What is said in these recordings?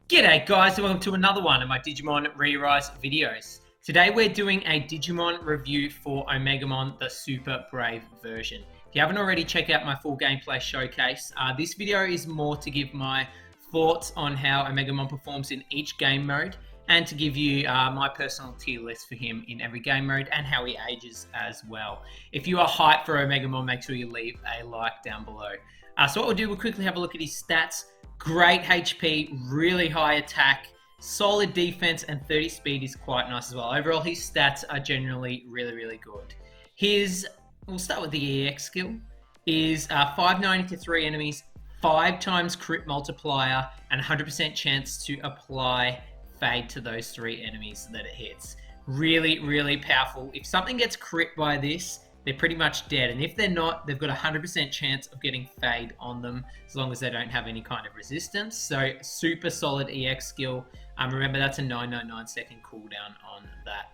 G'day guys, and welcome to another one of my Digimon ReArise videos. Today we're doing a Digimon review for Omegamon, the Super Brave version. If you haven't already, check out my full gameplay showcase. This video is more to give my thoughts on how Omegamon performs in each game mode, and to give you my personal tier list for him in every game mode and how he ages as well. If you are hyped for Omegamon, make sure you leave a like down below. So what we'll do, we'll quickly have a look at his stats. Great HP, really high attack, solid defense, and 30 speed is quite nice as well. Overall, his stats are generally really good. We'll start with the EX skill, is 590 to 3 enemies, 5 times crit multiplier, and 100% chance to apply fade to those 3 enemies that it hits. Really powerful. If something gets crit by this, they're pretty much dead, and if they're not, they've got a 100% chance of getting fade on them as long as they don't have any kind of resistance. So super solid EX skill. Remember, that's a 999 second cooldown on that.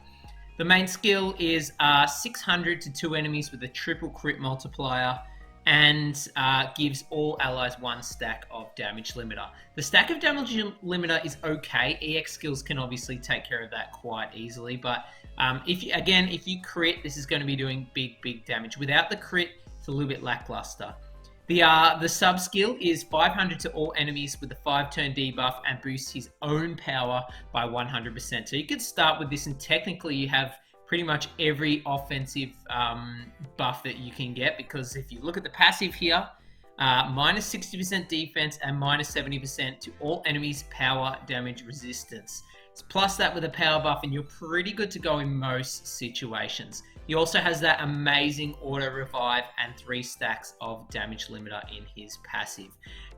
The main skill is 600 to 2 enemies with a triple crit multiplier, and gives all allies 1 stack of damage limiter. The stack of damage limiter is okay. EX skills can obviously take care of that quite easily, but if you crit, this is going to be doing big damage. Without the crit, it's a little bit lackluster. The sub skill is 500 to all enemies with a 5-turn debuff, and boosts his own power by 100%. So you could start with this, and technically you have pretty much every offensive buff that you can get, because if you look at the passive here, minus 60% defense and minus 70% to all enemies power damage resistance. So plus that with a power buff, and you're pretty good to go in most situations. He also has that amazing auto revive and 3 stacks of damage limiter in his passive.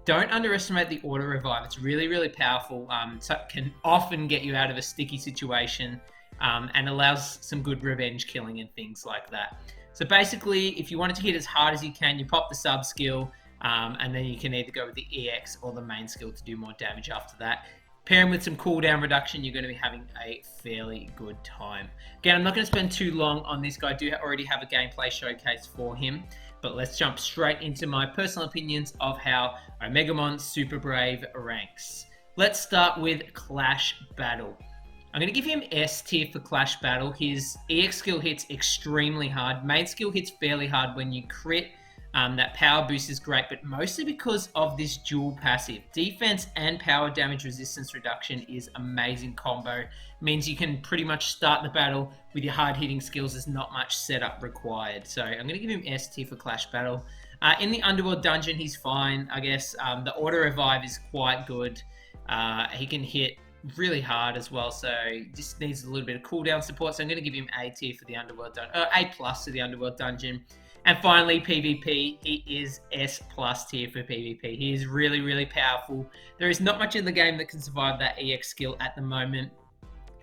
Don't underestimate the auto revive. It's really powerful. So it can often get you out of a sticky situation, and allows some good revenge killing and things like that. So basically, if you wanted to hit as hard as you can, you pop the sub skill, and then you can either go with the EX or the main skill to do more damage after that. Pair him with some cooldown reduction, you're going to be having a fairly good time. Again, I'm not going to spend too long on this guy. I do already have a gameplay showcase for him, but let's jump straight into my personal opinions of how Omegamon Super Brave ranks. Let's start with Clash Battle. I'm going to give him S tier for Clash Battle. His EX skill hits extremely hard. Main skill hits fairly hard when you crit. That power boost is great, but mostly because of this dual passive. Defense and power damage resistance reduction is amazing combo. Means you can pretty much start the battle with your hard-hitting skills. There's not much setup required. So I'm going to give him S tier for Clash Battle. In the Underworld dungeon, he's fine, I guess. The auto revive is quite good. He can hit really hard as well, so just needs a little bit of cooldown support. So I'm going to give him A tier for the Underworld dungeon, A plus to the Underworld dungeon. And finally, PvP, he is S plus tier for PvP. He is really powerful. There is not much in the game that can survive that EX skill at the moment,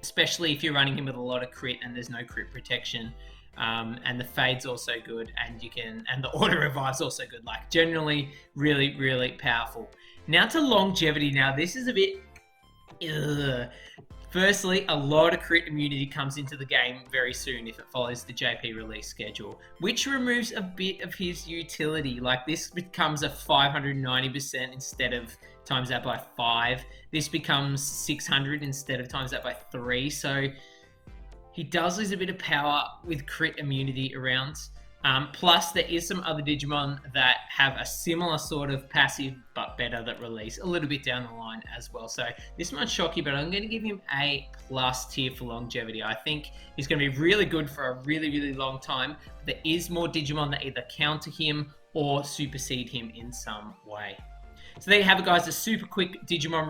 especially if you're running him with a lot of crit and there's no crit protection. And the fade's also good, and the auto revive's also good. Like, generally really powerful. Now to longevity. Now this is a bit Firstly, a lot of crit immunity comes into the game very soon if it follows the JP release schedule, which removes a bit of his utility. Like, this becomes a 590% instead of times that by 5. This becomes 600 instead of times that by 3. So he does lose a bit of power with crit immunity around. Plus, there is some other Digimon that have a similar sort of passive, but better, that release a little bit down the line as well. So this might shock you, but I'm going to give him A plus tier for longevity. I think he's going to be really good for a really long time. There is more Digimon that either counter him or supersede him in some way. So there you have it, guys. A super quick Digimon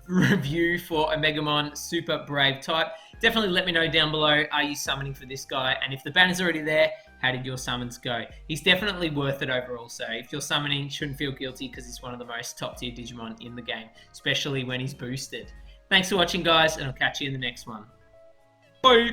review for Omegamon Super Brave type. Definitely let me know down below, are you summoning for this guy? And if the banner's already there, how did your summons go? He's definitely worth it overall, so if you're summoning, shouldn't feel guilty, because he's one of the most top tier Digimon in the game, especially when he's boosted. Thanks for watching, guys, and I'll catch you in the next one. Bye!